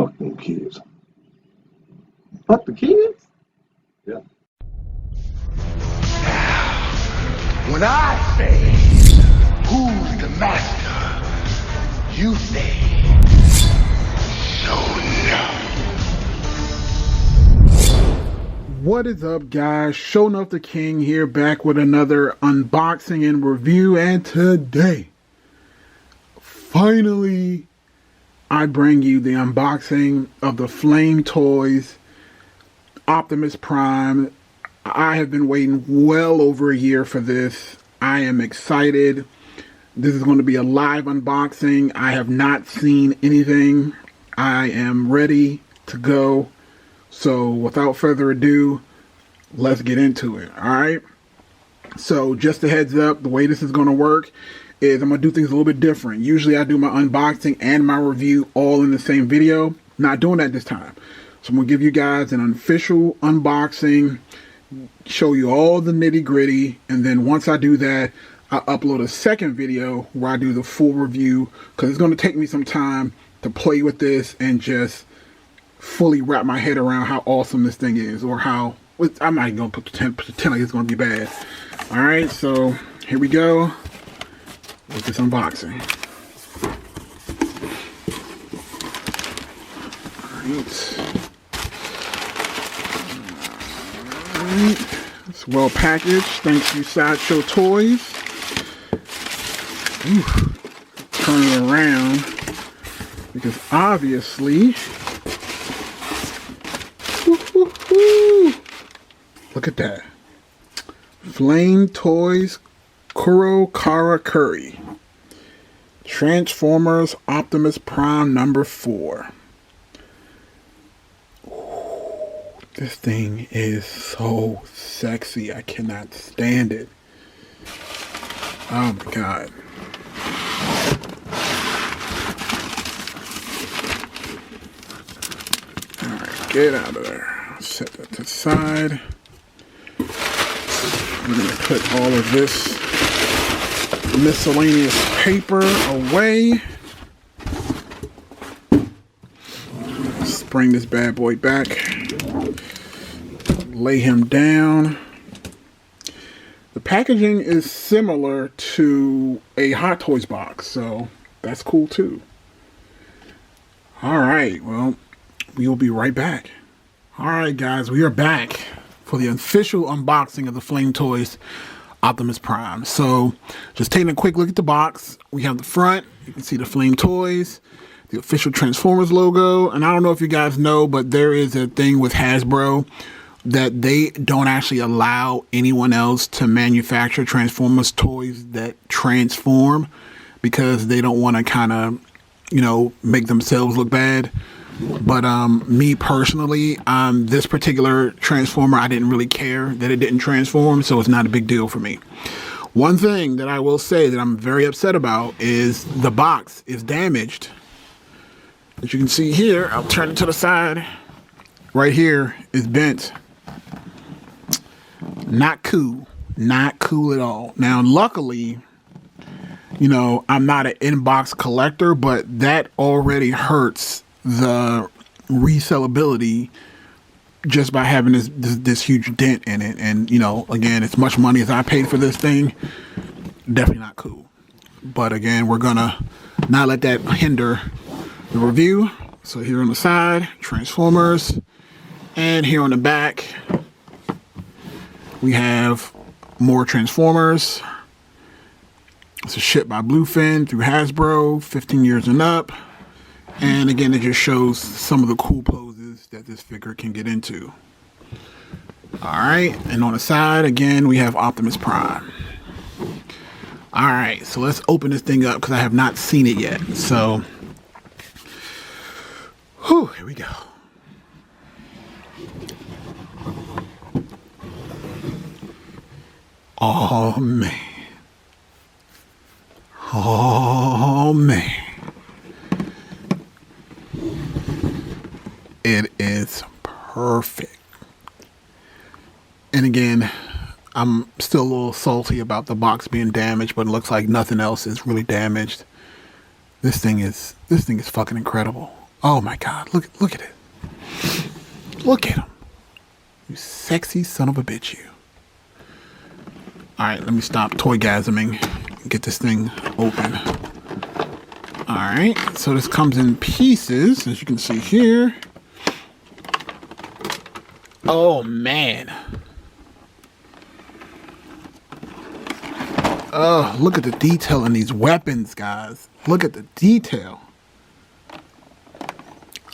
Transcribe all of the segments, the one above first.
Fuck them kids. Fuck the kids? Yeah. When I say, who's the master? You say, no. What is up, guys? Show Enough the King here, back with another unboxing and review. And today, finally, I bring you the unboxing of the Flame Toys Optimus Prime. I have been waiting well over a year for this. I am excited. This is going to be a live unboxing. I have not seen anything. I am ready to go. So without further ado, let's get into it. All right. So just a heads up, the way this is going to work is I'm going to do things a little bit different. Usually I do my unboxing and my review all in the same video. Not doing that this time. So I'm going to give you guys an official unboxing, show you all the nitty gritty. And then once I do that, I upload a second video where I do the full review, because it's going to take me some time to play with this and just fully wrap my head around how awesome this thing is, or how, I'm not even going to pretend like it's going to be bad. Alright, so here we go with this unboxing. Alright, it's well packaged, thanks to Sideshow Toys. Ooh, turn it around, because obviously, look at that. Flame Toys Kuro Kuri Transformers Optimus Prime number 4. Ooh, this thing is so sexy. I cannot stand it. Oh my god. Alright, get out of there. Set that to the side. I'm going to put all of this miscellaneous paper away. Let's bring this bad boy back. Lay him down. The packaging is similar to a Hot Toys box, so that's cool too. Alright, well, we will be right back. Alright guys, we are back for the official unboxing of the Flame Toys Optimus Prime. So, just taking a quick look at the box. We have the front. You can see the Flame Toys, the official Transformers logo. And I don't know if you guys know, but there is a thing with Hasbro that they don't actually allow anyone else to manufacture Transformers toys that transform, because they don't want to kind of, you know, make themselves look bad. But me personally, this particular Transformer, I didn't really care that it didn't transform, so it's not a big deal for me. One thing that I will say that I'm very upset about is the box is damaged. As you can see here, I'll turn it to the side. Right here is bent. Not cool. Not cool at all. Now, luckily, you know, I'm not an in-box collector, but that already hurts the resellability just by having this huge dent in it. And, you know, again, as much money as I paid for this thing, definitely not cool. But again, we're gonna not let that hinder the review. So here on the side, Transformers, and here on the back we have more Transformers. It's a ship by Bluefin through Hasbro, 15 years and up. And again, it just shows some of the cool poses that this figure can get into. Alright, and on the side, again, we have Optimus Prime. Alright, so let's open this thing up, because I have not seen it yet. So, whew, here we go. Oh, man. Oh, man. It is perfect. And again, I'm still a little salty about the box being damaged, but it looks like nothing else is really damaged. This thing is fucking incredible. Oh my God, look at it. Look at him. You sexy son of a bitch, you. Alright, let me stop toygasming and get this thing open. Alright, so this comes in pieces, as you can see here. Oh man. Oh, look at the detail in these weapons, guys. Look at the detail.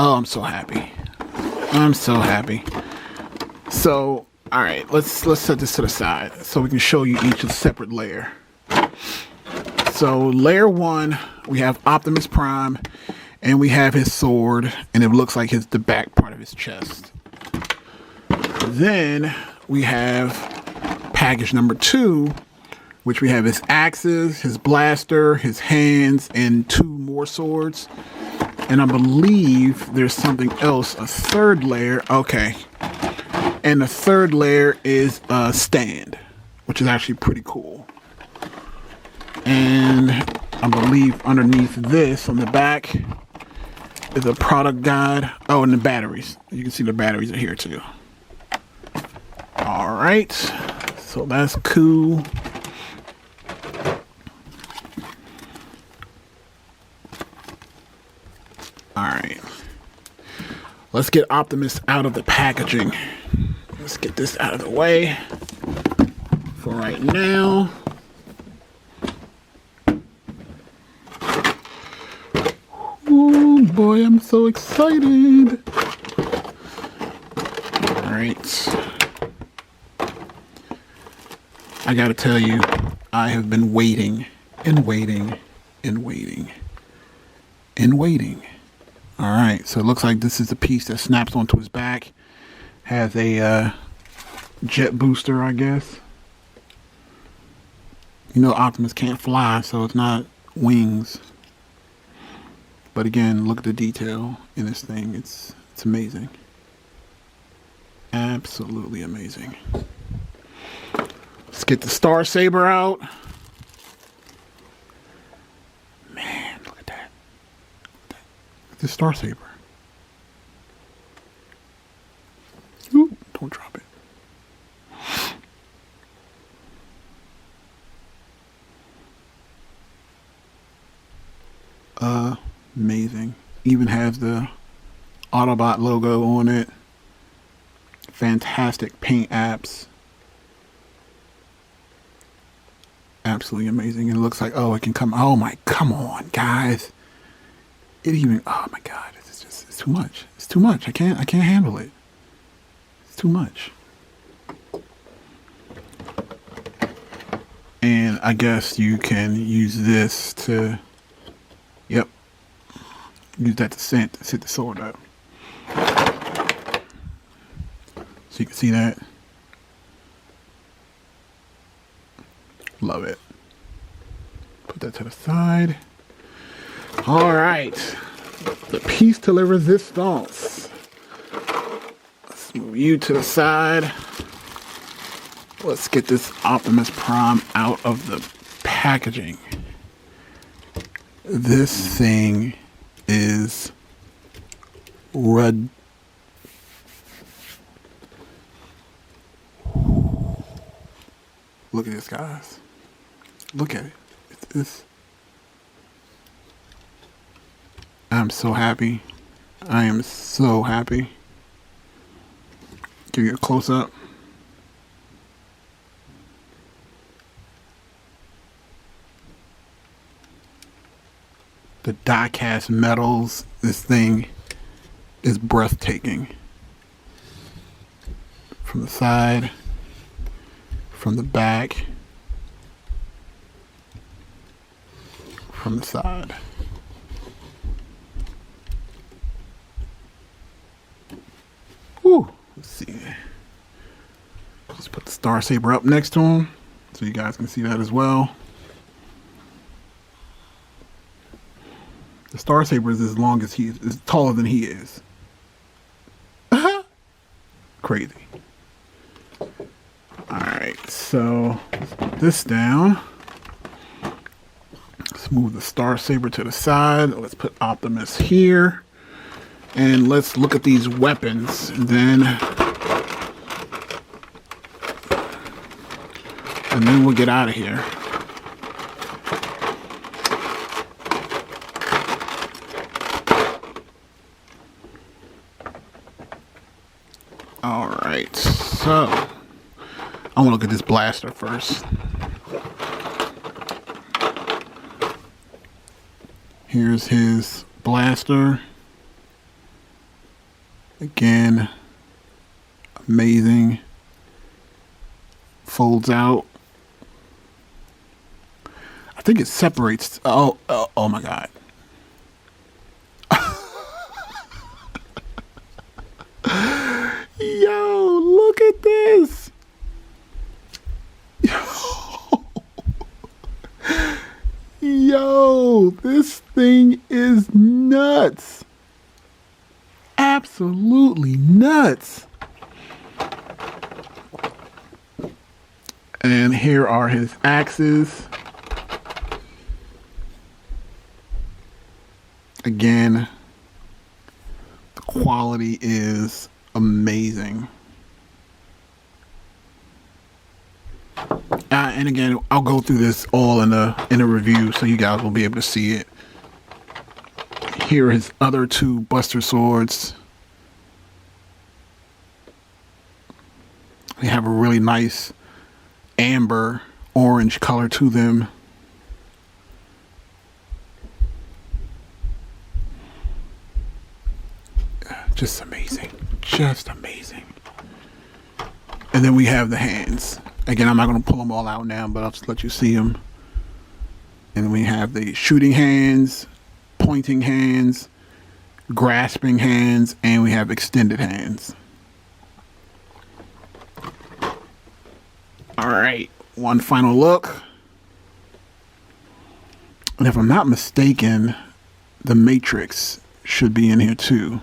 Oh, I'm so happy. I'm so happy. So, all right, let's set this to the side so we can show you each a separate layer. So, layer 1, we have Optimus Prime, and we have his sword, and it looks like the back part of his chest. Then we have package number 2, which we have his axes, his blaster, his hands, and 2 more swords. And I believe there's something else, a third layer. Okay. And the third layer is a stand, which is actually pretty cool. And I believe underneath this on the back is a product guide. Oh, and the batteries. You can see the batteries are here too. All right. So that's cool. All right, let's get Optimus out of the packaging. Let's get this out of the way for right now. Oh boy, I'm so excited. All right. I gotta tell you, I have been waiting and waiting and waiting and waiting. All right, so it looks like this is the piece that snaps onto his back. Has a jet booster, I guess. You know, Optimus can't fly, so it's not wings. But again, look at the detail in this thing. It's amazing. Absolutely amazing. Let's get the Star Saber out. Man, look at that. The Star Saber. Ooh, don't drop it. Amazing. Even has the Autobot logo on it. Fantastic paint apps. Absolutely amazing. It looks like, oh, it can come. Oh my, come on, guys. It even, oh my God, it's too much. It's too much. I can't handle it. It's too much. And I guess you can use this to, yep, use that to sit the sword up. So you can see that. Love it. Put that to the side. All right, the piece to la resistance. Let's move you to the side. Let's get this Optimus Prime out of the packaging. This thing is red. Look at this, guys. Look at it. It's I'm so happy. I am so happy. Give you a close up. The die cast metals, this thing is breathtaking. From the side, from the back, from the side. Whew. Let's see. Just put the Star Saber up next to him so you guys can see that as well. The Star Saber is as long as he is taller than he is. Crazy. Alright, so let's put this down. Let's move the Star Saber to the side. Let's put Optimus here. And let's look at these weapons. And then we'll get out of here. All right, so I want to look at this blaster first. Here's his blaster. Again, amazing. Folds out. I think it separates. Oh my God. Yo, look at this. Yo, this thing is nuts. Absolutely nuts. And here are his axes. Again, the quality is amazing. And again, I'll go through this all in a review, so you guys will be able to see it. Here are his other two Buster Swords. They have a really nice amber orange color to them. Just amazing. Just amazing. And then we have the hands. Again, I'm not going to pull them all out now, but I'll just let you see them. And then we have the shooting hands, pointing hands, grasping hands, and we have extended hands. All right, one final look. And if I'm not mistaken, the Matrix should be in here too.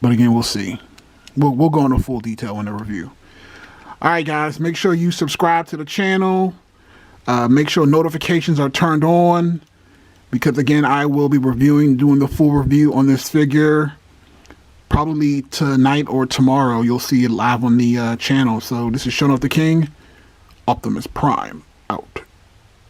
But again, we'll see. We'll go into full detail in the review. All right, guys, make sure you subscribe to the channel. Make sure notifications are turned on, because again, I will be doing the full review on this figure probably tonight or tomorrow. You'll see it live on the channel. So this is Showing Off the King, Optimus Prime out.